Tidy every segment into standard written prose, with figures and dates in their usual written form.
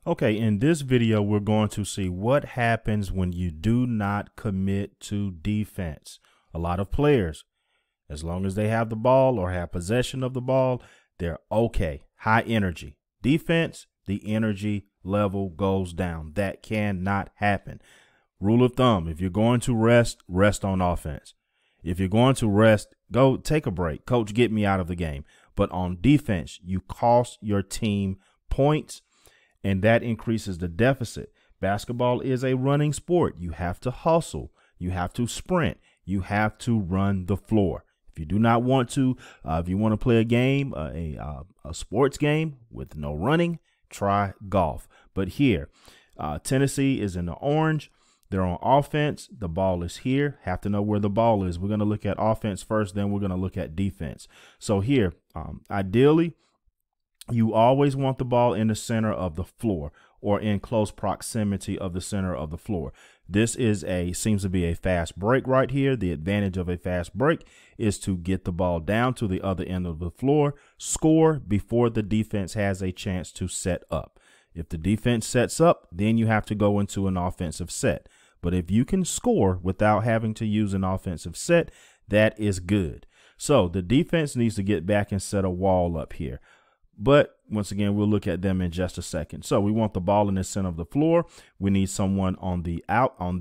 Okay, in this video, we're going to see what happens when you do not commit to defense. A lot of players, as long as they have the ball or have possession of the ball, they're okay. High energy. Defense, the energy level goes down. That cannot happen. Rule of thumb, if you're going to rest, rest on offense. If you're going to rest, go take a break. Coach, get me out of the game. But on defense, you cost your team points, and that increases the deficit. Basketball is a running sport. You have to hustle. You have to sprint. You have to run the floor. If you do not want to, if you want to play a game, a sports game with no running, try golf. But here, Tennessee is in the orange. They're on offense. The ball is here. Have to know where the ball is. We're going to look at offense first, then we're going to look at defense. So here, ideally, you always want the ball in the center of the floor or in close proximity of the center of the floor. This is seems to be a fast break right here. The advantage of a fast break is to get the ball down to the other end of the floor, score before the defense has a chance to set up. If the defense sets up, then you have to go into an offensive set. But if you can score without having to use an offensive set, that is good. So the defense needs to get back and set a wall up here. But once again, we'll look at them in just a second. So we want the ball in the center of the floor. We need someone on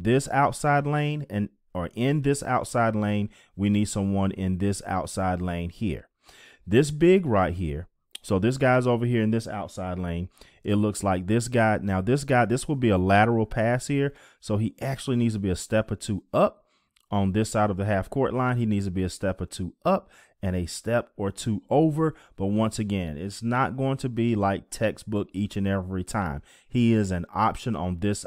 this outside lane, or in this outside lane. We need someone in this outside lane here. This big right here. So this guy's over here in this outside lane. It looks like this guy. Now this will be a lateral pass here. So he actually needs to be a step or two up on this side of the half court line. He needs to be a step or two up and a step or two over. But once again, it's not going to be like textbook each and every time. He is an option on this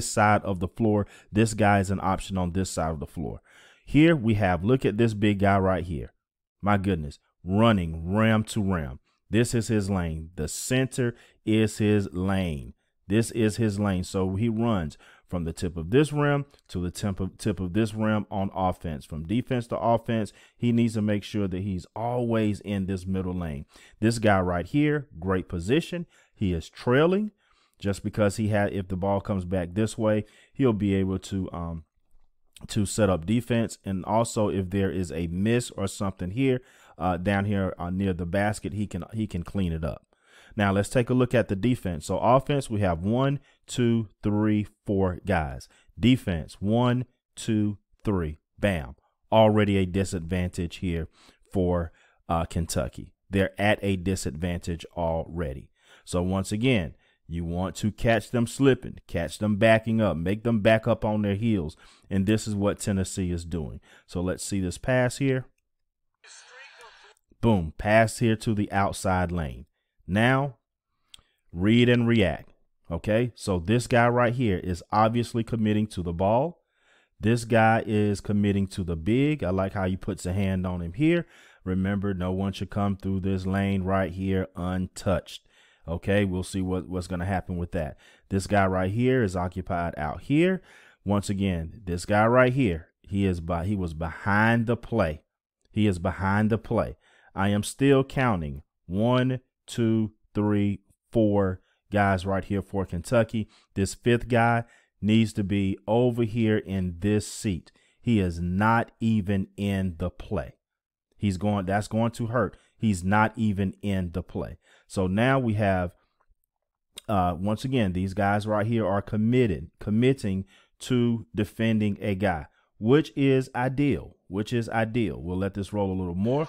side of the floor. This guy is an option on this side of the floor. Here we have, look at this big guy right here. My goodness, running rim to rim. This is his lane. The center is his lane. This is his lane. So he runs from the tip of this rim to the tip of this rim on offense. From defense to offense, he needs to make sure that he's always in this middle lane. This guy right here, great position. He is trailing just because if the ball comes back this way, he'll be able to set up defense. And also if there is a miss or something here, down here near the basket, he can clean it up. Now let's take a look at the defense. So offense, we have 1, 2, 3, 4 guys. Defense, 1, 2, 3, bam. Already a disadvantage here for Kentucky. They're at a disadvantage already. So once again, you want to catch them slipping, catch them backing up, make them back up on their heels. And this is what Tennessee is doing. So let's see this pass here. Boom, pass here to the outside lane. Now, read and react. Okay, so this guy right here is obviously committing to the ball. This guy is committing to the big. I like how he puts a hand on him here. Remember, no one should come through this lane right here untouched. Okay, we'll see what's going to happen with that. This guy right here is occupied out here. Once again, this guy right here, he was behind the play. He is behind the play. I am still counting 1, 2, 3, 4 guys right here for Kentucky. This fifth guy needs to be over here in this seat. He is not even in the play. That's going to hurt. He's not even in the play. So now we have, once again, these guys right here are committing to defending a guy, which is ideal. We'll let this roll a little more.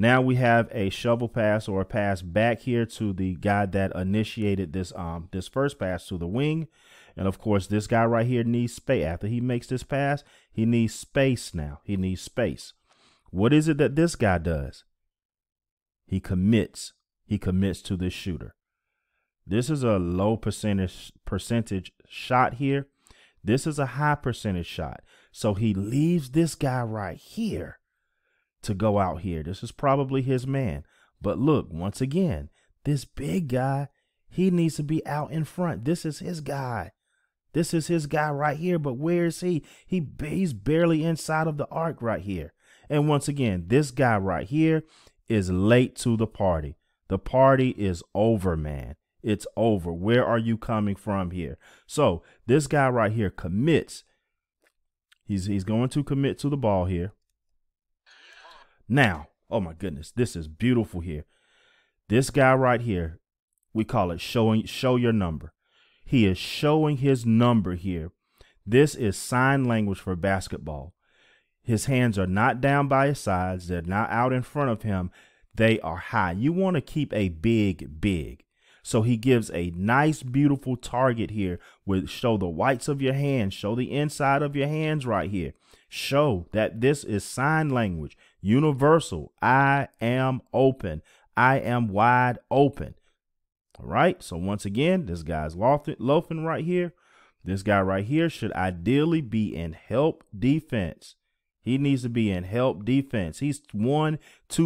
Now we have a shovel pass or a pass back here to the guy that initiated this first pass to the wing. And of course, this guy right here needs space. After he makes this pass, he needs space now. He needs space. What is it that this guy does? He commits. He commits to this shooter. This is a low percentage shot here. This is a high percentage shot. So he leaves this guy right here to go out here. This is probably his man. But look, once again, this big guy, he needs to be out in front. This is his guy. This is his guy right here. But where is he? He's barely inside of the arc right here. And once again, this guy right here is late to the party. The party is over, man. It's over. Where are you coming from here? So this guy right here commits. He's going to commit to the ball here. Now, oh my goodness, this is beautiful here. This guy right here, we call it show your number. He is showing his number here. This is sign language for basketball. His hands are not down by his sides. They're not out in front of him. They are high. You want to keep a big. So he gives a nice, beautiful target here with show the whites of your hands, show the inside of your hands right here. Show that this is sign language, universal. I am open. I am wide open. All right. So once again, this guy's loafing right here. This guy right here should ideally be in help defense. He needs to be in help defense. He's 1-2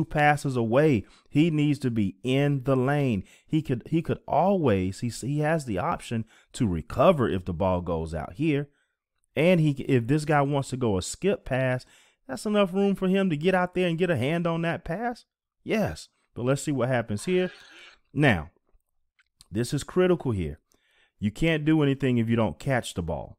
passes away. He needs to be in the lane. He could always, he has the option to recover if the ball goes out here. And if this guy wants to go a skip pass, that's enough room for him to get out there and get a hand on that pass. Yes. But let's see what happens here. Now, this is critical here. You can't do anything if you don't catch the ball.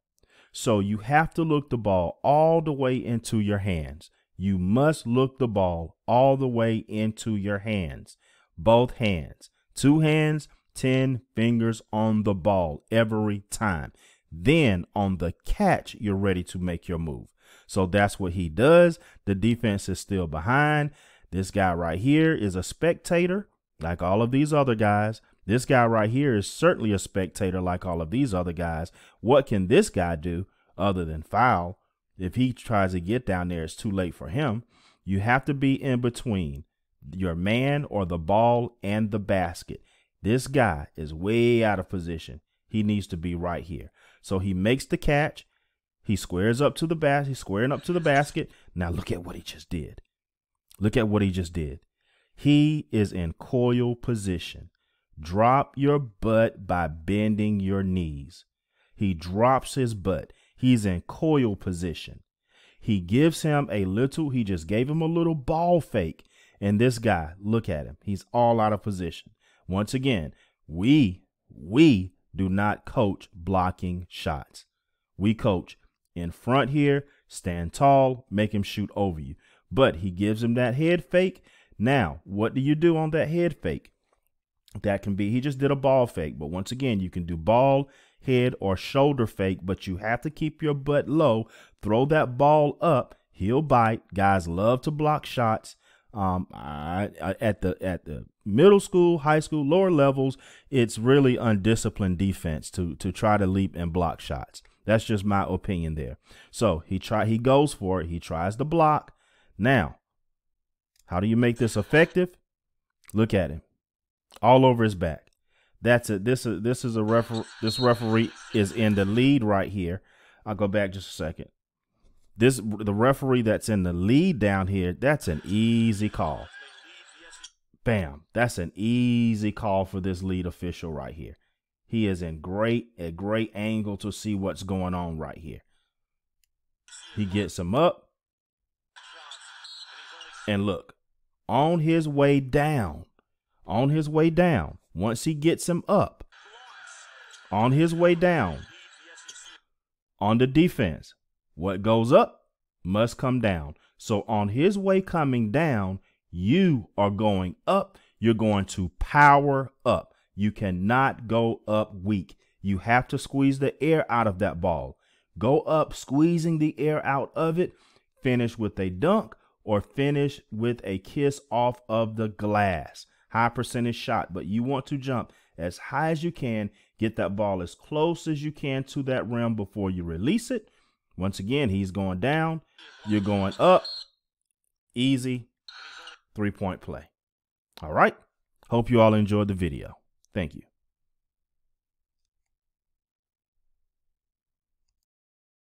So you have to look the ball all the way into your hands. You must look the ball all the way into your hands. Both hands. 2 hands, 10 fingers on the ball every time. Then on the catch, you're ready to make your move. So that's what he does. The defense is still behind. This guy right here is a spectator, like all of these other guys. This guy right here is certainly a spectator like all of these other guys. What can this guy do other than foul? If he tries to get down there, it's too late for him. You have to be in between your man or the ball and the basket. This guy is way out of position. He needs to be right here. So he makes the catch. He squares up to the basket. He's squaring up to the basket. Now look at what he just did. Look at what he just did. He is in coil position. Drop your butt by bending your knees. He drops his butt. He's in coil position. He gives him he just gave him a little ball fake. And this guy, look at him. He's all out of position. Once again, we do not coach blocking shots. We coach in front here, stand tall, make him shoot over you. But he gives him that head fake. Now, what do you do on that head fake? That can be, he just did a ball fake. But once again, you can do ball, head, or shoulder fake, but you have to keep your butt low. Throw that ball up. He'll bite. Guys love to block shots. At the middle school, high school, lower levels, it's really undisciplined defense to try to leap and block shots. That's just my opinion there. So he goes for it. He tries to block. Now, how do you make this effective? Look at him. All over his back. That's it. This referee is in the lead right here. I'll go back just a second. The referee that's in the lead down here, that's an easy call. Bam. That's an easy call for this lead official right here. He is in a great angle to see what's going on right here. He gets him up. And look, on his way down, once he gets him up, on his way down, on the defense, what goes up must come down. So on his way coming down, you are going up. You're going to power up. You cannot go up weak. You have to squeeze the air out of that ball. Go up, squeezing the air out of it. Finish with a dunk or finish with a kiss off of the glass. High percentage shot, but you want to jump as high as you can. Get that ball as close as you can to that rim before you release it. Once again, he's going down. You're going up. Easy 3-point play. All right. Hope you all enjoyed the video. Thank you.